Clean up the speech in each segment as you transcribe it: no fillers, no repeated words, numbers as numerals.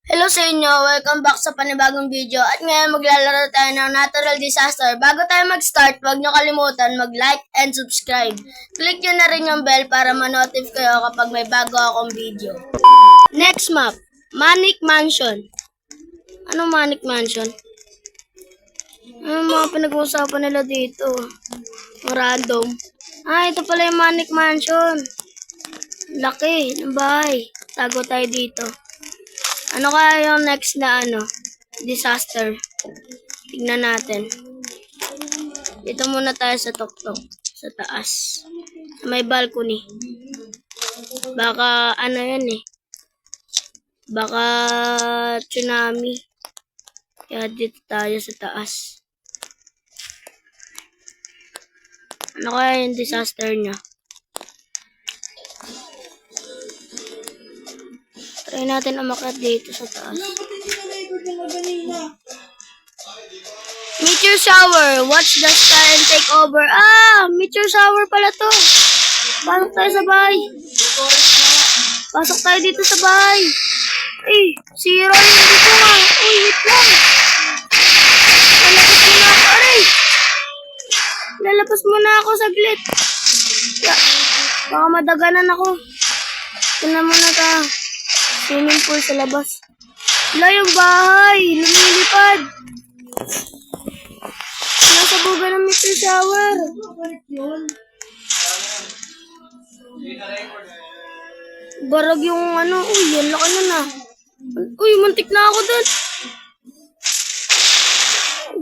Hello sa inyo! Welcome back sa panibagong video. At ngayon maglalaro tayo ng natural disaster. Bago tayo mag-start, huwag nyo kalimutan mag-like and subscribe. Click nyo na rin yung bell para ma-notify kayo kapag may bago akong video. Next map, Manic Mansion. Anong Manic Mansion? Ano mga pinag-uusapan nila dito? Random. Ito pala yung Manic Mansion. Laki ng bahay. Tago tayo dito. Ano kaya yung next na disaster? Tignan natin. Dito muna tayo sa tuktok. Sa taas. Sa may balcony. Baka yan eh. Baka tsunami. Kaya dito tayo sa taas. Ano kaya yung disaster niya? Try natin umakyat dito sa taas. Meteor shower. Watch the sky and take over. Meteor shower pala to. Pasok tayo sa bahay. Pasok tayo dito sa bahay. Sira yung dito nga. Wait lang. Lalabas muna ako. Lalabas muna ako saglit. Baka madaganan ako. Tignan muna ka. Swimming pool sa labas. Wala yung bahay. Lumilipad. Nasa buga ng meteor shower. Barag yung yan laki na. Muntik na ako dun.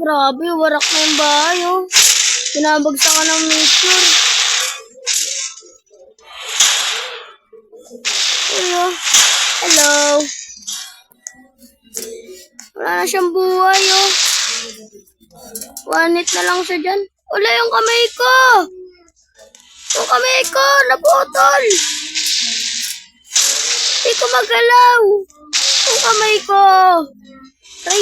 Grabe, warak na yung bahay, Pinabagsakan ng meteor. Hello. Wala na siyang buhay, One hit na lang siya dyan. Wala yung kamay ko. Yung kamay ko, naputol. Hindi ko magalaw. Yung kamay ko. Ay.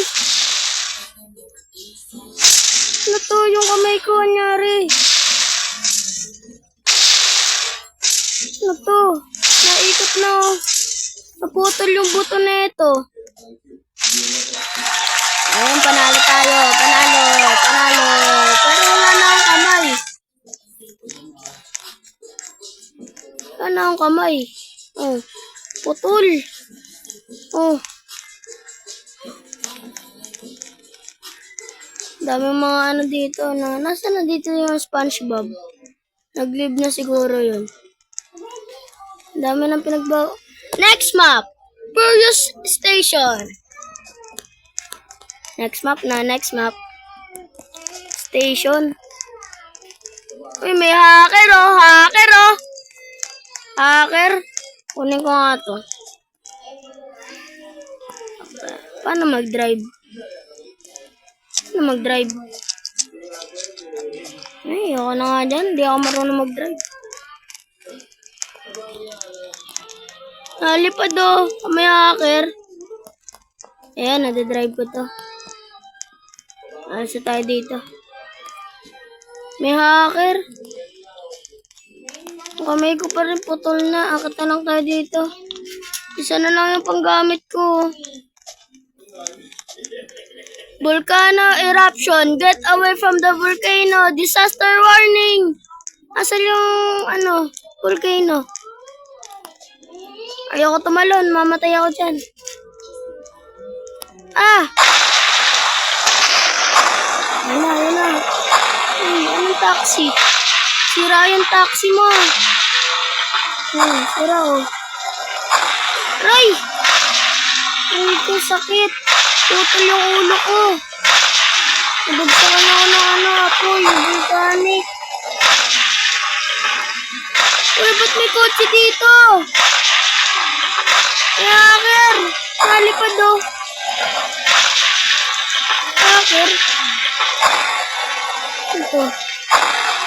Ano to yung kamay ko, anyari? Ano to? Naikot na, naputol yung buto na ito. Ayun, panalo tayo. Panalo. Pero wala na akong kamay. Wala na akong kamay. Putol. Dami mga dito. Nasa na dito yung SpongeBob? Nag-live na siguro yun. Dami ng pinagbago. Next map. Furious Station. Next map. Station. May hacker, Hacker. Kunin ko nga to. Paano mag-drive? Ako na nga dyan. Hindi ako marunong mag-drive. Nalipad may hacker. Ayan, nadadrive ko to. Alsa tayo dito. May hacker. Ang kamay ko pa rin putol na. Akit na lang tayo dito. Isa na lang yung panggamit ko. Volcano eruption. Get away from the volcano. Disaster warning. Asal yung volcano. Ayoko tumalon. Mamatay ako dyan. Ayan na. Anong taxi? Sira yung taxi mo. Sira Aray! Ito sakit. Putol yung ulo ko. Nabagsakan ako ng apoy. Volcanic. Ba't may kotse dito? Hacker! Nalipad Hacker? Ito.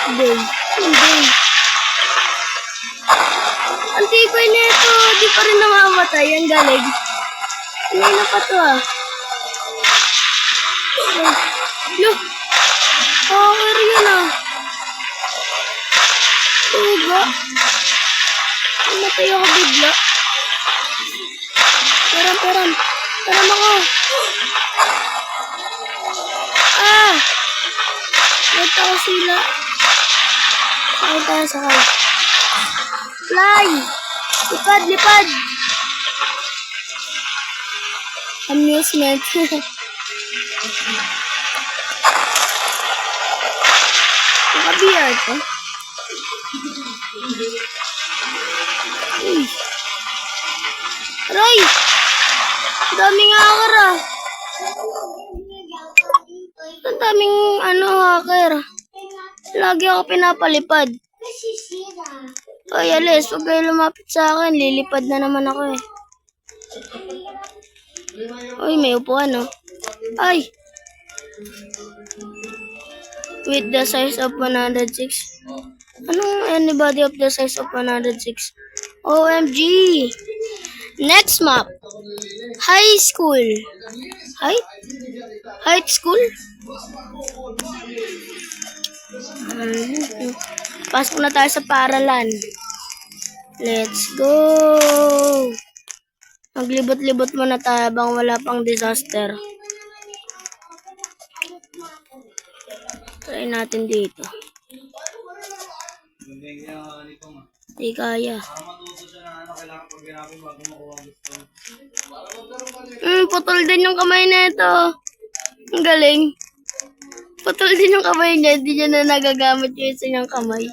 Hindi. Ang tibay na ito. Di pa rin namamatay. Ang galing. Ano pa to Look! Hacker yan Tuga. Namatay ako bigla. Peran. Taram ako. Ah! Wait ako sila. Sakay tayo, sakay. Fly! Lipad, lipad! Amusement. Naka-VR to. Uy. Aray! Daming hacker ah. Ang daming hacker. Lagi ako pinapalipad. Ay, alis. Huwag kayo lumapit sa akin. Lilipad na naman ako eh. Uy, may upuan oh. Ay! With the size of 106. Anong anybody of the size of 106? OMG! Next map. High school. High school? Pasok na tayo sa paaralan. Let's go! Maglibot-libot muna tayo habang wala pang disaster. Try natin dito. Di kaya. Putol din yung kamay na ito. Ang galing. Putol din yung kamay niya. Hindi niya na nagagamit yung isa niyang kamay.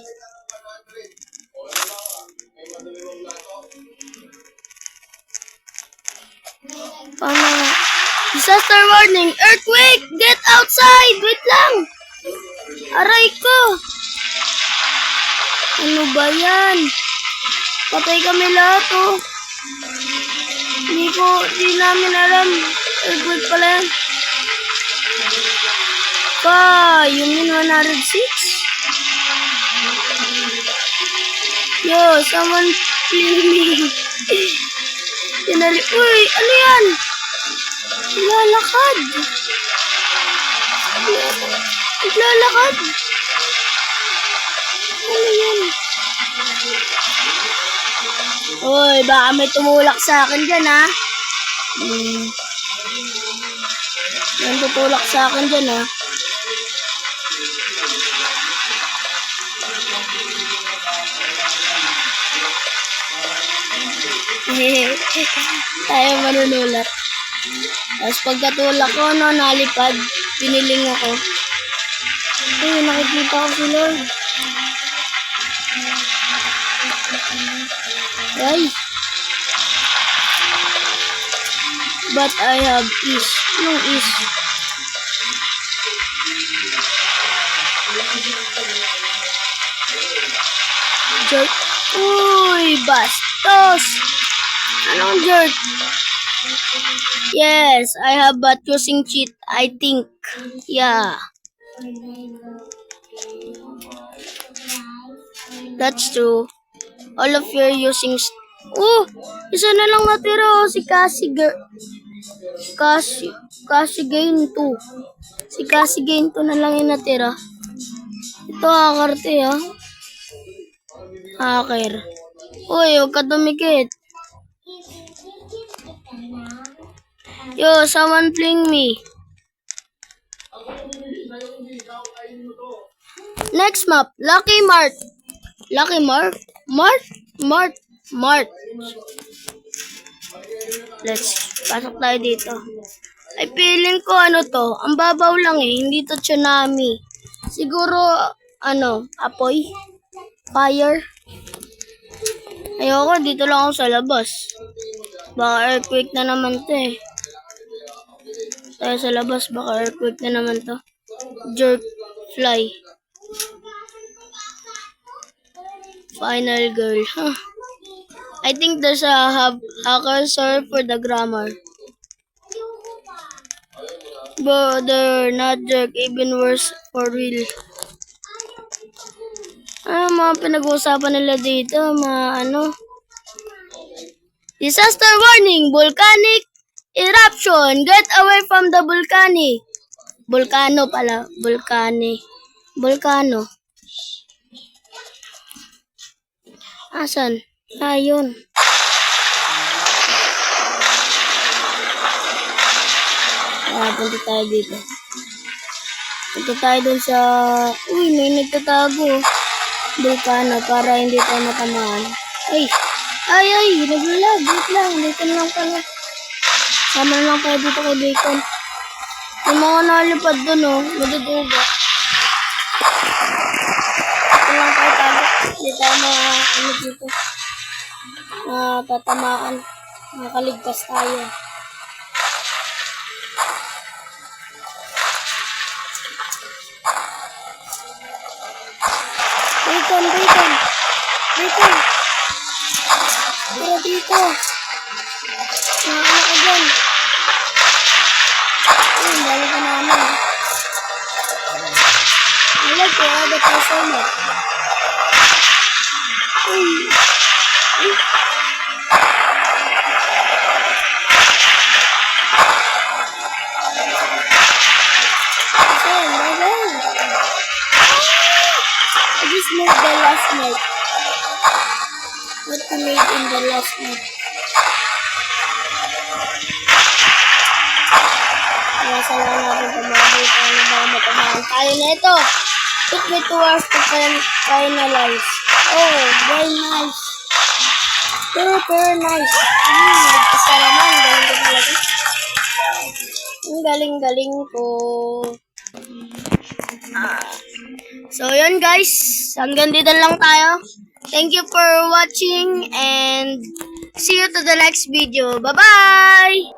Paano? Disaster warning! Earthquake! Get outside! Wait lang! Aray ko! Ano ba yan? Patay kami lahat oh. Hindi namin alam. Earthquake pala yan. You mean 106? Yo, someone kill me. Uy, ano yan? Naglalakad. Naglalakad. Ano yan? Uy, baka may tumulak sa akin dyan, ha? Yan tutulak sa akin dyan, ha? Tayo manunulat. Tapos pagkatulak ko, nalipad. Piniling ako. Ay, nakikita ko si Lord. Ay. But I have is. Anong is? Jerk. Uy, bastos. Anong jerk? Yes, I have but using cheat, I think. Yeah. That's true. All of you are using... isa na lang natira oh, si Cassie Gain 2. Si Cassie Gain 2 na lang yung natira. Ito hakarte ah. Hacker. Uy, huwag ka dumikit. Yo, someone playing me. Next map, Lucky Mart. Lucky Mart? Mart. Let's pasok tayo dito. Ay, feeling ko ano to, ang babaw lang eh, hindi to tsunami. Siguro, apoy? Fire? Ayoko, dito lang ako sa labas. Baka earthquake na naman to eh. Tayo sa labas, baka earthquake na naman to. Jerk fly. Final girl. Huh. I think there's a hacker. Sorry for the grammar. But they're not jerk. Even worse for real. Mga pinag-uusapan nila dito. Disaster warning. Volcanic eruption. Get away from the volcanic. Volcano pala. Volcano. Asan? Ayun. Punta tayo dito. Punta tayo dun sa... Uy, may nagtatago. Vulcano para hindi tayo matamaan. Ay! Naglalag. Wait lang. Dito na lang pala. Sama na lang tayo dito kay Bacon. Yung mga nalipad dun, oh. Maduduga. Dito lang tayo tago. Hindi tayo dito. Tatamaan. Makaligtas tayo. Bacon! Tara dito! Nakakala ka dyan! Ayun, dali ka namin. I like to have a persona. I just made the last night. What we made in the last night. Nasa lang natin pamahuli tayo na baka matamahan tayo na ito. Took me 2 hours to finalize. Oh, very nice. Super nice. Isa naman. Galing ko talaga. Ang galing-galing ko. So, yun guys. Hanggang dito lang tayo. Thank you for watching and see you to the next video. Bye-bye!